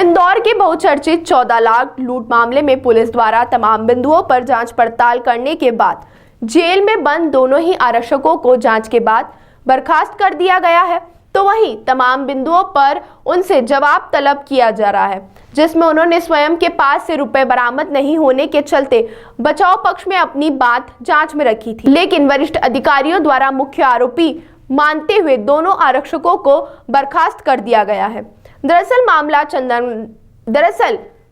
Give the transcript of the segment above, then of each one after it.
इंदौर के बहुचर्चित 14 लाख लूट मामले में पुलिस द्वारा तमाम बिंदुओं पर जांच पड़ताल करने के बाद जेल में बंद दोनों ही आरक्षकों को जांच के बाद बर्खास्त कर दिया गया है। तो वहीं तमाम बिंदुओं पर उनसे जवाब तलब किया जा रहा है, जिसमें उन्होंने स्वयं के पास से रुपए बरामद नहीं होने के चलते बचाव पक्ष में अपनी बात जांच में रखी थी, लेकिन वरिष्ठ अधिकारियों द्वारा मुख्य आरोपी मानते हुए दोनों आरक्षकों को बर्खास्त कर दिया गया है। दरअसल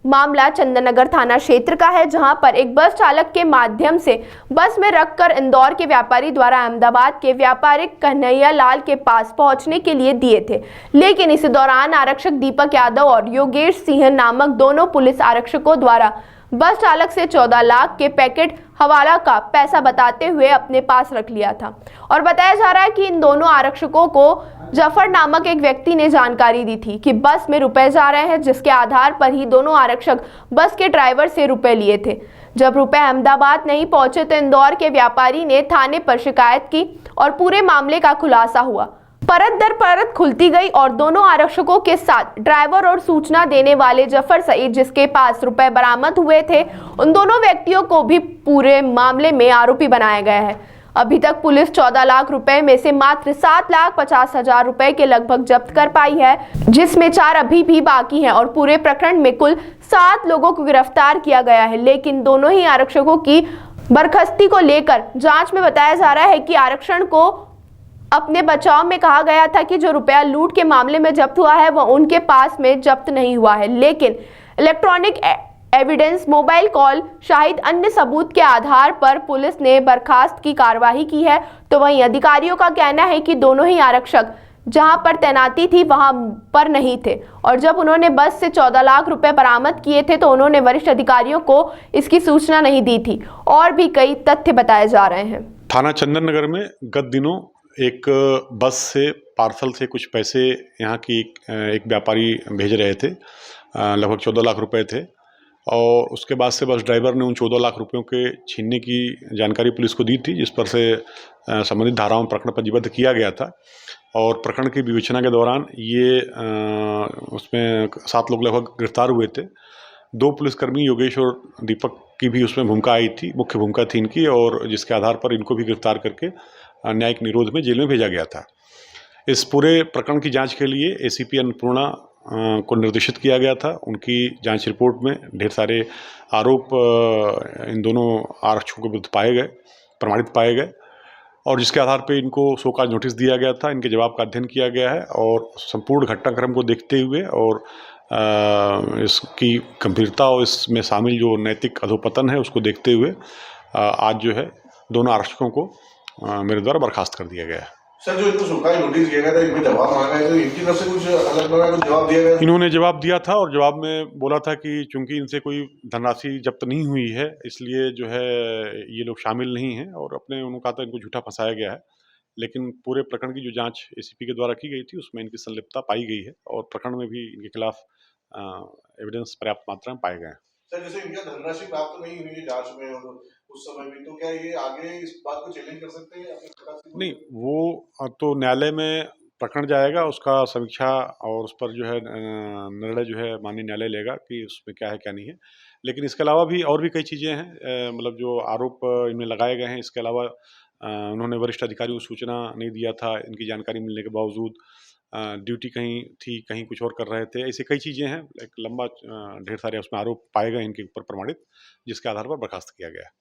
मामला चंदननगर थाना क्षेत्र का है, जहां पर एक बस चालक के माध्यम से बस में रखकर इंदौर के व्यापारी द्वारा अहमदाबाद के व्यापारिक कन्हैया लाल के पास पहुंचने के लिए दिए थे, लेकिन इस दौरान आरक्षक दीपक यादव और योगेश सिंह नामक दोनों पुलिस आरक्षकों द्वारा बस चालक से 14 लाख के पैकेट हवाला का पैसा बताते हुए अपने पास रख लिया था। और बताया जा रहा है कि इन दोनों आरक्षकों को जफर नामक एक व्यक्ति ने जानकारी दी थी कि बस में रुपए जा रहे हैं, जिसके आधार पर ही दोनों आरक्षक बस के ड्राइवर से रुपए लिए थे। जब रुपए अहमदाबाद नहीं पहुंचे तो इंदौर के व्यापारी ने थाने पर शिकायत की और पूरे मामले का खुलासा हुआ। परत दर परत खुलती गई और दोनों आरक्षकों के साथ ड्राइवर और सूचना देने वाले जफर सईद, जिसके पास रुपए बरामद हुए थे, उन दोनों व्यक्तियों को भी पूरे मामले में आरोपी बनाया गया है। अभी तक पुलिस 14 लाख रुपए में से मात्र 7,50,000 रुपए के लगभग जब्त कर पाई है, जिसमें 4 अभी भी बाकी हैं और पूरे प्रकरण में कुल 7 लोगों को गिरफ्तार किया गया है। लेकिन दोनों ही आरक्षकों की बर्खास्ती को लेकर जांच में बताया जा रहा है कि आरक्षण को अपने बचाव में कहा गया था कि जो रुपया लूट के मामले में जब्त हुआ है वह उनके पास में जब्त नहीं हुआ है, लेकिन electronic evidence, mobile call, Shahid अन्य सबूत के आधार पर पुलिस ने बर्खास्त की कार्रवाई की है। तो वहीं अधिकारियों का कहना है कि दोनों ही आरक्षक जहां पर तैनाती थी वहां पर नहीं थे और जब उन्होंने बस से 14 लाख रुपए बरामद किए थे तो उन्होंने वरिष्ठ अधिकारियों को इसकी सूचना नहीं दी थी। और भी कई तथ्य बताए जा रहे हैं। थाना चंदननगर में गत दिनों एक बस से पार्सल से कुछ पैसे यहाँ की एक व्यापारी भेज रहे थे, लगभग 14 लाख रुपए थे, और उसके बाद से बस ड्राइवर ने उन 14 लाख रुपयों के छीनने की जानकारी पुलिस को दी थी, जिस पर से संबंधित धाराओं में प्रकरण पंजीबद्ध किया गया था। और प्रकरण की विवेचना के दौरान ये उसमें 7 लोग लगभग गिरफ्तार हुए थे। 2 पुलिसकर्मी योगेश और दीपक की भी उसमें भूमिका आई थी, मुख्य भूमिका थी इनकी, और जिसके आधार पर इनको भी गिरफ्तार करके न्यायिक निरोध में जेल में भेजा गया था। इस पूरे प्रकरण की जांच के लिए एसीपी अन्नपूर्णा को निर्देशित किया गया था। उनकी जांच रिपोर्ट में ढेर सारे आरोप इन दोनों आरक्षकों के विरुद्ध पाए गए, प्रमाणित पाए गए, और जिसके आधार पर इनको शोकॉज नोटिस दिया गया था। इनके जवाब का अध्ययन किया गया है और संपूर्ण घटनाक्रम को देखते हुए और इसकी गंभीरता और इसमें शामिल जो नैतिक अधोपतन है उसको देखते हुए आज जो है दोनों आरक्षकों को मेरे द्वारा बर्खास्त कर दिया गया है। सर, जो इनको शोकॉज नोटिस दिया गया था, इनमें जवाब मांगा है, तो इनकी तरफ से कुछ अलग प्रकार का जवाब दिया गया? इन्होंने जवाब दिया था और जवाब में बोला था कि चूंकि इनसे कोई धनराशि जब्त नहीं हुई है, इसलिए जो है ये लोग शामिल नहीं हैं, और अपने उन्होंने कहा था इनको झूठा फंसाया गया है। लेकिन पूरे प्रकरण की जो जांच एसीपी के द्वारा की गई थी उसमें इनकी संलिप्तता पाई गई है और प्रकरण में भी इनके खिलाफ एविडेंस पर्याप्त मात्रा में पाए गए हैं। सर, जैसे इनका धनराशि प्राप्त नहीं हुई है जांच में और उस समय भी, तो क्या ये आगे इस बात को चैलेंज कर सकते हैं? नहीं, वो तो न्यायालय में प्रकरण जाएगा, उसका समीक्षा और उस पर जो है निर्णय जो है माननीय न्यायालय लेगा कि उसमें क्या है क्या नहीं है। लेकिन इसके अलावा भी और भी कई चीज़ें हैं, मतलब जो आरोप इनमें लगाए गए हैं। इसके अलावा उन्होंने वरिष्ठ अधिकारियों को सूचना नहीं दिया था, इनकी जानकारी मिलने के बावजूद ड्यूटी कहीं थी, कहीं कुछ और कर रहे थे। ऐसी कई चीज़ें हैं, एक लंबा ढेर सारे उसमें आरोप पाए गए इनके ऊपर प्रमाणित, जिसके आधार पर बर्खास्त किया गया है।